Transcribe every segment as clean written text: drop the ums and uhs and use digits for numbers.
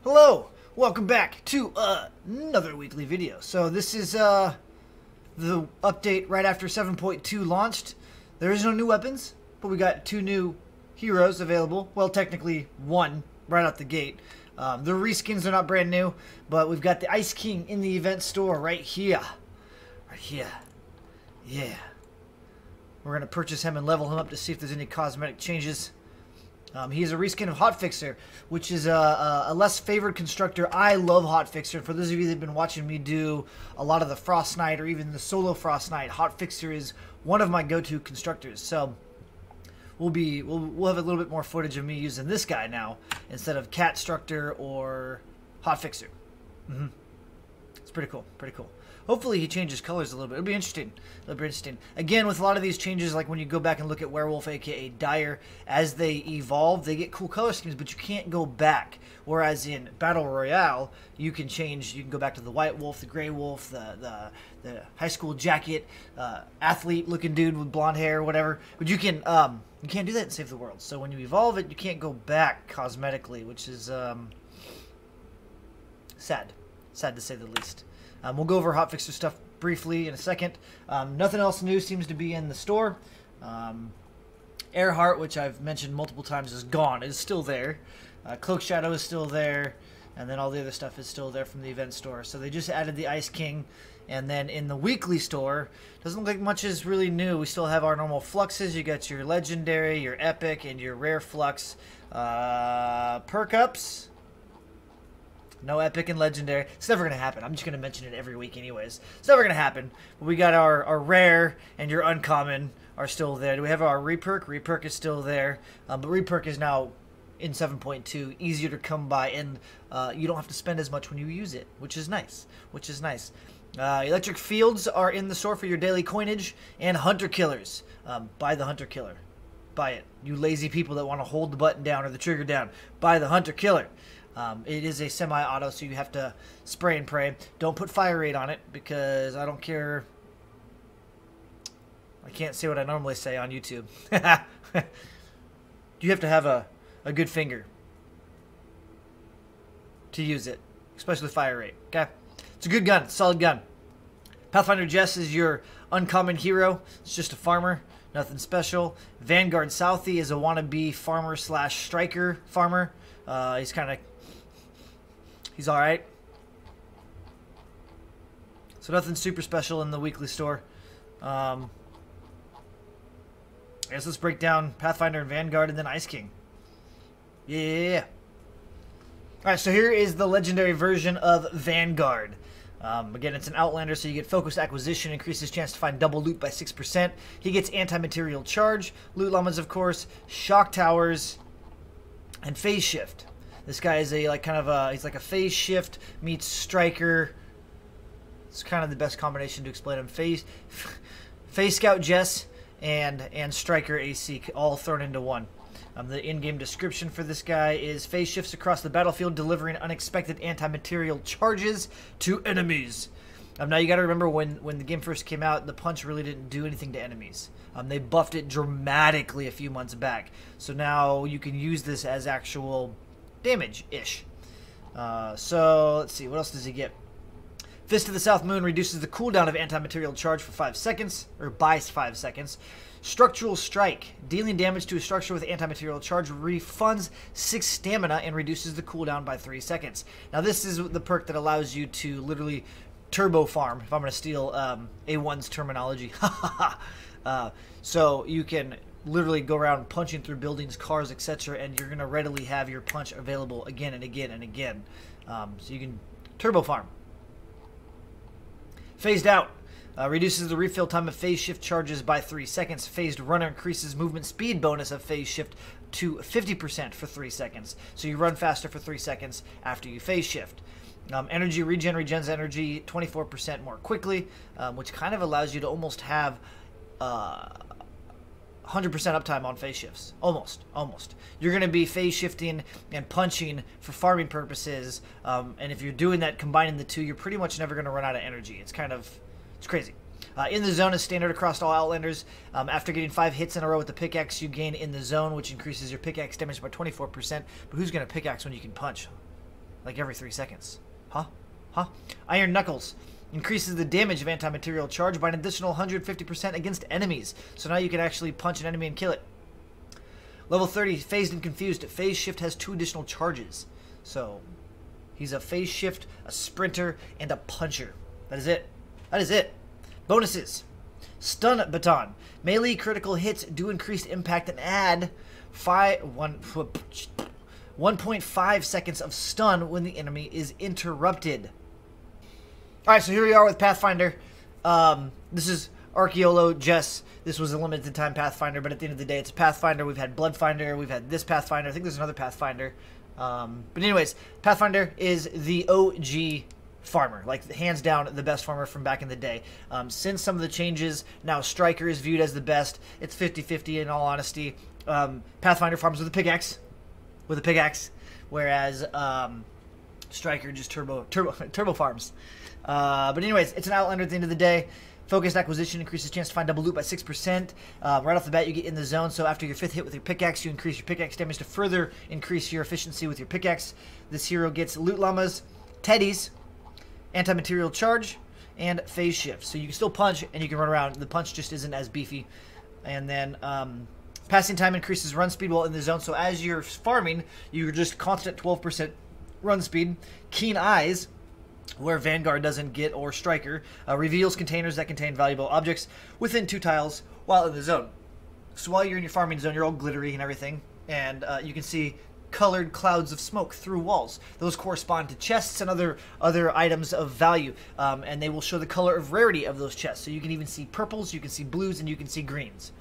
Hello, welcome back to another weekly video. So this is the update right after 7.2 launched. There is no new weapons, but we got 2 new heroes available. Well, technically 1 right out the gate. The reskins are not brand new, but we've got the Ice King in the event store right here. Right here. Yeah. We're going to purchase him and level him up to see if there's any cosmetic changes. He is a reskin of Hotfixer, which is a less favored constructor. I love Hotfixer. For those of you that have been watching me do a lot of the Frostnite or even the solo Frostnite, Hotfixer is one of my go-to constructors. So we'll have a little bit more footage of me using this guy now instead of Catstructor or Hotfixer. It's pretty cool. Pretty cool. Hopefully he changes colors a little bit. It'll be interesting. It'll be interesting. Again, with a lot of these changes, like when you go back and look at Werewolf, aka Dire, as they evolve, they get cool color schemes, but you can't go back. Whereas in Battle Royale, you can change. You can go back to the White Wolf, the Gray Wolf, the high school jacket, athlete-looking dude with blonde hair, whatever. But you can't do that in Save the World. So when you evolve it, you can't go back cosmetically, which is sad. Sad to say the least. We'll go over Hotfixer stuff briefly in a second. Nothing else new seems to be in the store. Earhart, which I've mentioned multiple times, is gone. It's still there. Cloak Shadow is still there. And then all the other stuff is still there from the event store. So they just added the Ice King. And then in the weekly store, doesn't look like much is really new. We still have our normal fluxes. You got your legendary, your epic, and your rare flux. Perk ups. No epic and legendary. It's never going to happen. I'm just going to mention it every week anyways. It's never going to happen. But we got our rare and your uncommon are still there. Do we have our reperk? Reperk is still there. But reperk is now in 7.2 easier to come by, and you don't have to spend as much when you use it, which is nice. Which is nice. Electric fields are in the store for your daily coinage, and hunter killers. Buy the hunter killer. Buy it. You lazy people that want to hold the button down or the trigger down. Buy the hunter killer. It is a semi-auto, so you have to spray and pray. Don't put fire rate on it, because I don't care. I can't say what I normally say on YouTube. You have to have a good finger to use it, especially fire rate. Okay, it's a good gun, solid gun. Pathfinder Jess is your uncommon hero. It's just a farmer, nothing special. Vanguard Southie is a wannabe farmer slash striker farmer. He's alright. So nothing super special in the weekly store. I guess let's break down Pathfinder and Vanguard and then Ice King. Yeah. Alright, so here is the legendary version of Vanguard. Again, it's an Outlander, so you get Focused Acquisition, increases chance to find double loot by 6%. He gets Anti-Material Charge, Loot Llamas, of course, Shock Towers, and Phase Shift. This guy is he's like a phase shift meets striker. It's kind of the best combination to explain him. Phase Scout Jess and striker AC all thrown into one. The in-game description for this guy is phase shifts across the battlefield, delivering unexpected anti-material charges to enemies. Now you got to remember when the game first came out, the punch really didn't do anything to enemies. They buffed it dramatically a few months back. So now you can use this as actual damage-ish. So, let's see. What else does he get? Fist of the South Moon reduces the cooldown of anti-material charge for 5 seconds, or by 5 seconds. Structural Strike. Dealing damage to a structure with anti-material charge refunds 6 stamina and reduces the cooldown by 3 seconds. Now, this is the perk that allows you to literally turbo farm, if I'm going to steal A1's terminology. So, you can literally go around punching through buildings, cars, etc., and you're going to readily have your punch available again and again and again. So you can turbo farm. Phased Out. Reduces the refill time of phase shift charges by 3 seconds. Phased Runner increases movement speed bonus of phase shift to 50% for 3 seconds. So you run faster for 3 seconds after you phase shift. Energy Regen regens energy 24% more quickly, which kind of allows you to almost have 100% uptime on phase shifts. Almost. You're going to be phase shifting and punching for farming purposes, and if you're doing that, combining the two, you're pretty much never going to run out of energy. It's crazy. In the zone is standard across all Outlanders. After getting 5 hits in a row with the pickaxe, you gain in the zone, which increases your pickaxe damage by 24%. But who's going to pickaxe when you can punch? like every 3 seconds. Huh? Huh? Iron Knuckles increases the damage of anti-material charge by an additional 150% against enemies. So now you can actually punch an enemy and kill it. Level 30, Phased and Confused. Phase Shift has 2 additional charges. So he's a Phase Shift, a Sprinter, and a Puncher. That is it. That is it. Bonuses. Stun Baton. Melee critical hits do increased impact and add 1.5 seconds of stun when the enemy is interrupted. Alright, so here we are with Pathfinder. This is Archeolo Jess. This was a limited time Pathfinder, but at the end of the day, it's a Pathfinder. We've had Bloodfinder. We've had this Pathfinder. I think there's another Pathfinder. But anyways, Pathfinder is the OG farmer. Like, hands down, the best farmer from back in the day. Since some of the changes, now Striker is viewed as the best. It's 50-50 in all honesty. Pathfinder farms with a pickaxe. Whereas Striker just turbo farms. But anyways, it's an Outlander at the end of the day. Focused acquisition increases chance to find double loot by 6%. Right off the bat, you get in the zone, so after your 5th hit with your pickaxe, you increase your pickaxe damage to further increase your efficiency with your pickaxe. This hero gets loot llamas, teddies, anti-material charge, and phase shift. So you can still punch, and you can run around. The punch just isn't as beefy. And then passing time increases run speed while in the zone, so as you're farming, you're just constant 12% run speed. Keen Eyes, where Vanguard doesn't get, or Striker, reveals containers that contain valuable objects within 2 tiles while in the zone. So while you're in your farming zone, you're all glittery and everything, and you can see colored clouds of smoke through walls. Those correspond to chests and other items of value, and they will show the color of rarity of those chests. So you can even see purples, you can see blues, and you can see greens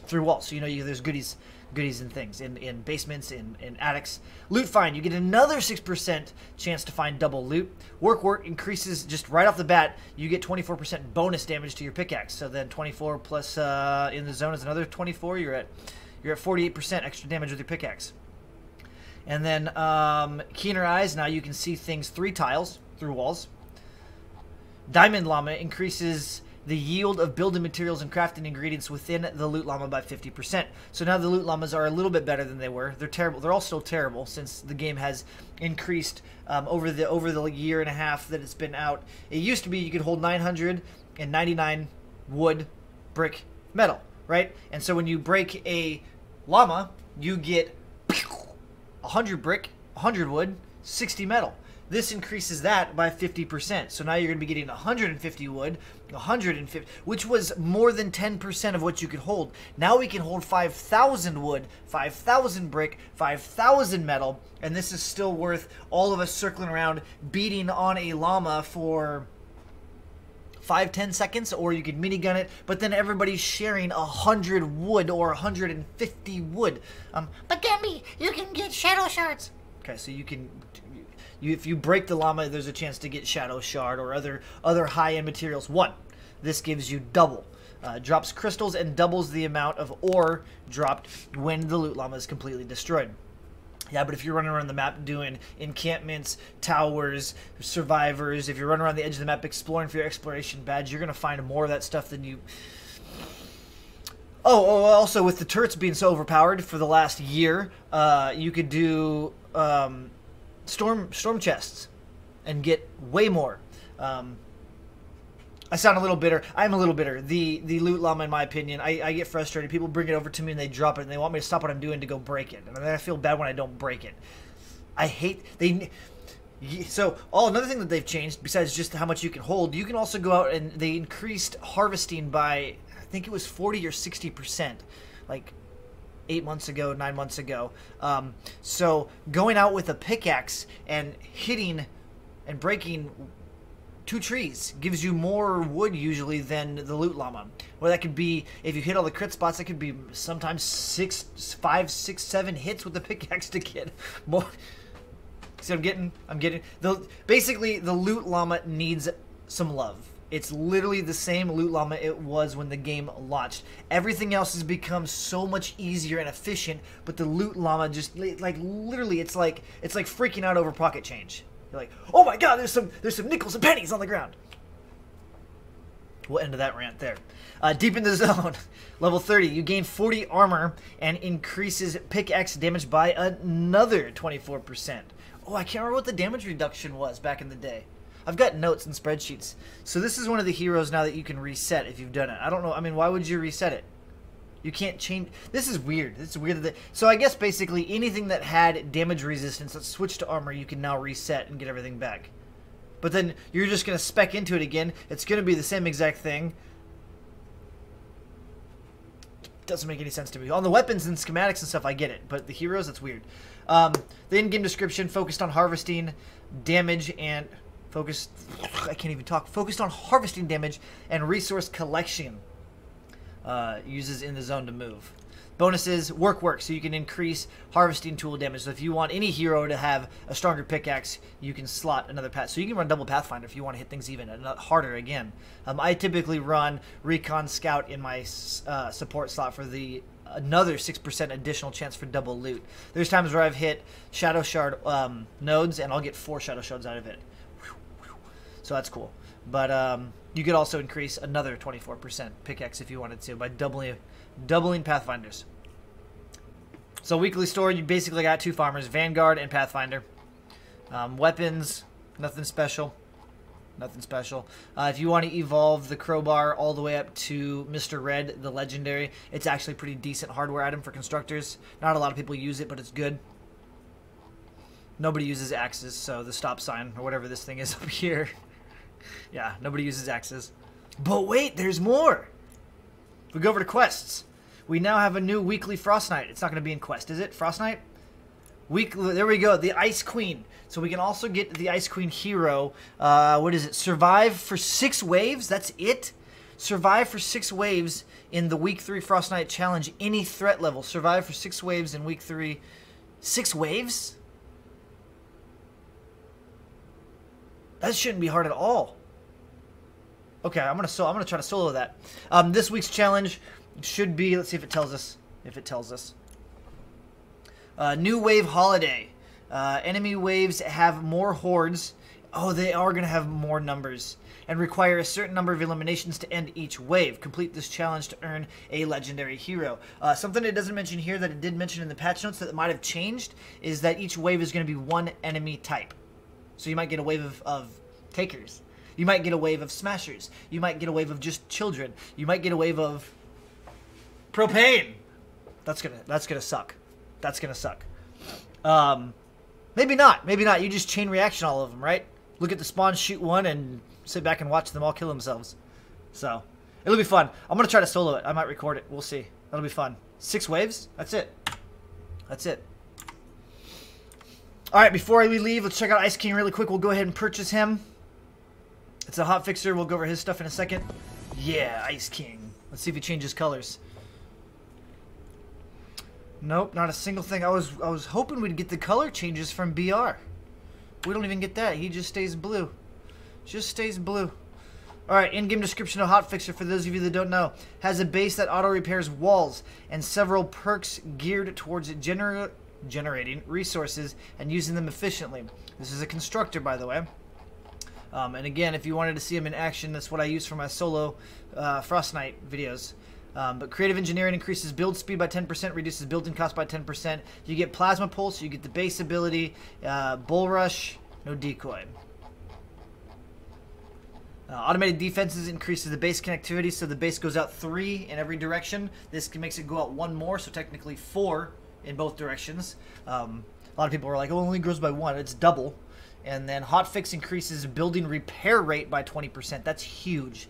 through walls. So you know there's goodies and things in basements, in attics. Loot find, you get another 6% chance to find double loot. Work increases just right off the bat. You get 24% bonus damage to your pickaxe. So then 24 plus in the zone is another 24. You're at 48% extra damage with your pickaxe. And then Keener Eyes, now you can see things 3 tiles through walls. Diamond Llama increases the yield of building materials and crafting ingredients within the loot llama by 50%. So now the loot llamas are a little bit better than they were. They're terrible. They're all still terrible since the game has increased over the year and a half that it's been out. It used to be you could hold 999 wood, brick, metal, right? And so when you break a llama, you get 100 brick, 100 wood, 60 metal. This increases that by 50%. So now you're going to be getting 150 wood, 150, which was more than 10% of what you could hold. Now we can hold 5,000 wood, 5,000 brick, 5,000 metal, and this is still worth all of us circling around beating on a llama for 5-10 seconds, or you could minigun it, but then everybody's sharing 100 wood or 150 wood. But Gumbi, you can get shadow shards. Okay, so you can... if you break the llama, there's a chance to get Shadow Shard or other high-end materials. 1, this gives you double. Drops crystals and doubles the amount of ore dropped when the loot llama is completely destroyed. Yeah, but if you're running around the map doing encampments, towers, survivors, if you're running around the edge of the map exploring for your exploration badge, you're going to find more of that stuff than you... Oh, also with the turrets being so overpowered for the last year, you could do... storm chests and get way more. I sound a little bitter. I'm a little bitter. The loot llama, in my opinion, I get frustrated. People bring it over to me and they drop it and they want me to stop what I'm doing to go break it. And then I feel bad when I don't break it. I hate... another thing that they've changed, besides just how much you can hold, you can also go out and they increased harvesting by, I think it was 40 or 60%. Like... 8 months ago, 9 months ago. So going out with a pickaxe and hitting and breaking 2 trees gives you more wood usually than the loot llama. Well, that could be, if you hit all the crit spots, that could be sometimes 5, 6, 7 hits with the pickaxe to get more. See, basically the loot llama needs some love. It's literally the same loot llama it was when the game launched. Everything else has become so much easier and efficient, but the loot llama just, like, literally, it's like freaking out over pocket change. You're like, oh my god, there's some nickels and pennies on the ground. We'll end that rant there. Deep in the zone, level 30, you gain 40 armor and increases pickaxe damage by another 24%. Oh, I can't remember what the damage reduction was back in the day. I've got notes and spreadsheets. So this is one of the heroes now that you can reset if you've done it. I don't know. I mean, why would you reset it? You can't change. This is weird. This is weird. So I guess basically anything that had damage resistance that switched to armor, you can now reset and get everything back. But then you're just going to spec into it again. It's going to be the same exact thing. Doesn't make any sense to me. On the weapons and schematics and stuff, I get it. But the heroes, it's weird. The in-game description focused on harvesting damage and... I can't even talk. Focused on harvesting damage and resource collection. Uses in the zone to move. Bonuses, work, so you can increase harvesting tool damage. So if you want any hero to have a stronger pickaxe, you can slot another path. So you can run double Pathfinder if you want to hit things even harder again. I typically run Recon Scout in my support slot for the another 6% additional chance for double loot. There's times where I've hit Shadow Shard nodes, and I'll get 4 Shadow Shards out of it. So that's cool. But you could also increase another 24% pickaxe if you wanted to by doubling Pathfinders. So weekly store, you basically got 2 farmers, Vanguard and Pathfinder. Weapons, nothing special. Nothing special. If you want to evolve the crowbar all the way up to Mr. Red, the legendary, it's actually a pretty decent hardware item for constructors. Not a lot of people use it, but it's good. Nobody uses axes, so the stop sign or whatever this thing is up here. Yeah, nobody uses axes. But wait, there's more. If we go over to quests, we now have a new weekly Frostnite. It's not going to be in quest, is it? Frostnite? Weekly, there we go, the Ice Queen. So we can also get the Ice Queen hero. What is it? Survive for 6 waves? That's it? Survive for 6 waves in the week 3 Frostnite challenge. Any threat level. Survive for 6 waves in week 3. 6 waves? That shouldn't be hard at all. Okay, I'm gonna try to solo that. This week's challenge should be. Let's see if it tells us. New wave holiday. Enemy waves have more hordes. Oh, they are gonna have more numbers and require a certain number of eliminations to end each wave. Complete this challenge to earn a legendary hero. Something it doesn't mention here that it did mention in the patch notes that it might have changed is that each wave is going to be 1 enemy type. So you might get a wave of takers. You might get a wave of smashers. You might get a wave of just children. You might get a wave of propane. That's gonna suck. That's gonna suck. Maybe not. Maybe not. You just chain reaction all of them, right? Look at the spawn, shoot one, and sit back and watch them all kill themselves. So it'll be fun. I'm gonna try to solo it. I might record it. We'll see. That'll be fun. 6 waves. That's it. That's it. All right, before we leave, let's check out Ice King really quick. We'll go ahead and purchase him. It's a hot fixer. We'll go over his stuff in a second. Yeah, Ice King. Let's see if he changes colors. Nope, not a single thing. I was hoping we'd get the color changes from BR. We don't even get that. He just stays blue. Just stays blue. All right, in-game description of hot fixer, for those of you that don't know, has a base that auto-repairs walls and several perks geared towards generating resources and using them efficiently. This is a constructor, by the way. And again, if you wanted to see him in action, that's what I use for my solo Frostnite videos. But creative engineering increases build speed by 10%, reduces building cost by 10%. You get plasma pulse, you get the base ability, bull rush, no decoy. Automated defenses increases the base connectivity, so the base goes out 3 in every direction. This makes it go out 1 more, so technically 4 in both directions. A lot of people are like, oh, it only grows by 1. It's double. And then hotfix increases building repair rate by 20%. That's huge.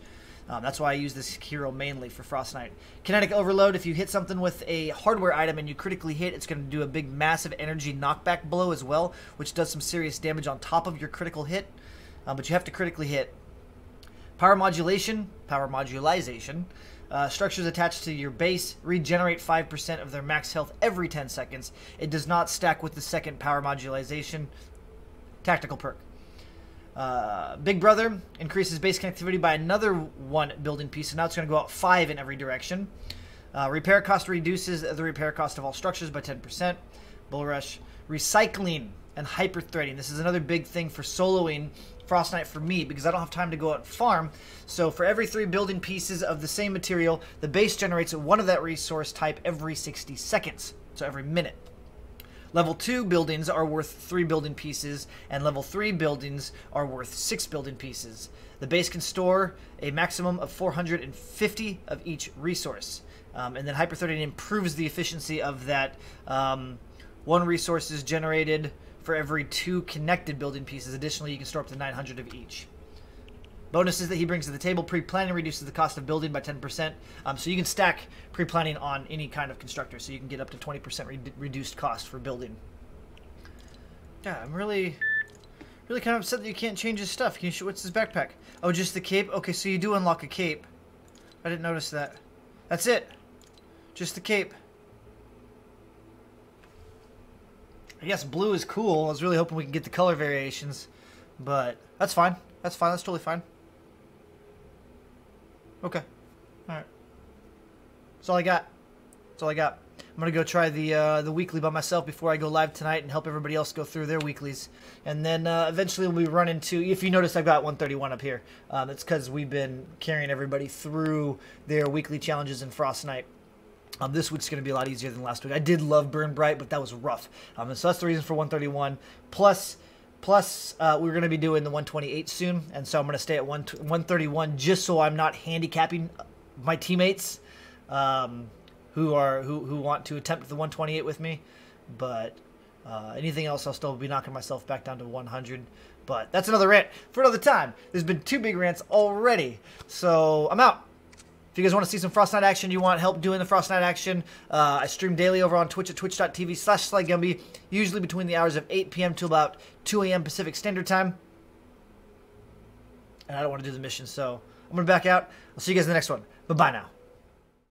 That's why I use this hero mainly for Frostnite. Kinetic Overload, if you hit something with a hardware item and you critically hit, it's going to do a big massive energy knockback blow as well, which does some serious damage on top of your critical hit. But you have to critically hit. Power modulization, structures attached to your base regenerate 5% of their max health every 10 seconds. It does not stack with the second power modulization. Tactical perk. Big Brother increases base connectivity by another 1 building piece, so now it's going to go out 5 in every direction. Repair cost reduces the repair cost of all structures by 10%. Bull Rush. Recycling and hyper threading. This is another big thing for soloing Frostnite for me, because I don't have time to go out and farm. So for every 3 building pieces of the same material, the base generates 1 of that resource type every 60 seconds. So every minute. Level 2 buildings are worth 3 building pieces, and level 3 buildings are worth 6 building pieces. The base can store a maximum of 450 of each resource. And then Hyper-threading improves the efficiency of that. 1 resource is generated for every 2 connected building pieces. Additionally, you can store up to 900 of each. Bonuses that he brings to the table: pre-planning reduces the cost of building by 10%. So you can stack pre-planning on any kind of constructor, so you can get up to 20% reduced cost for building. Yeah, I'm really kind of upset that you can't change his stuff. Can you show what's his backpack? Oh, just the cape? Okay, so you do unlock a cape. I didn't notice that. That's it. Just the cape. I guess blue is cool. I was really hoping we can get the color variations, but that's fine. That's fine. That's totally fine. Okay. Alright. That's all I got. That's all I got. I'm going to go try the weekly by myself before I go live tonight and help everybody else go through their weeklies. And then eventually we'll be running to, if you notice I've got 131 up here. It's because we've been carrying everybody through their weekly challenges in Frostnite. This week's going to be a lot easier than last week. I did love Burn Bright, but that was rough. So that's the reason for 131. Plus, we're going to be doing the 128 soon, and so I'm going to stay at 131 just so I'm not handicapping my teammates who want to attempt the 128 with me. But anything else, I'll still be knocking myself back down to 100. But that's another rant for another time. There's been 2 big rants already, so I'm out. If you guys want to see some Frostnite action, you want help doing the Frostnite action, I stream daily over on Twitch at twitch.tv/SlyGumbi, usually between the hours of 8 p.m. to about 2 a.m. Pacific Standard Time. And I don't want to do the mission, so I'm going to back out. I'll see you guys in the next one. Bye-bye now.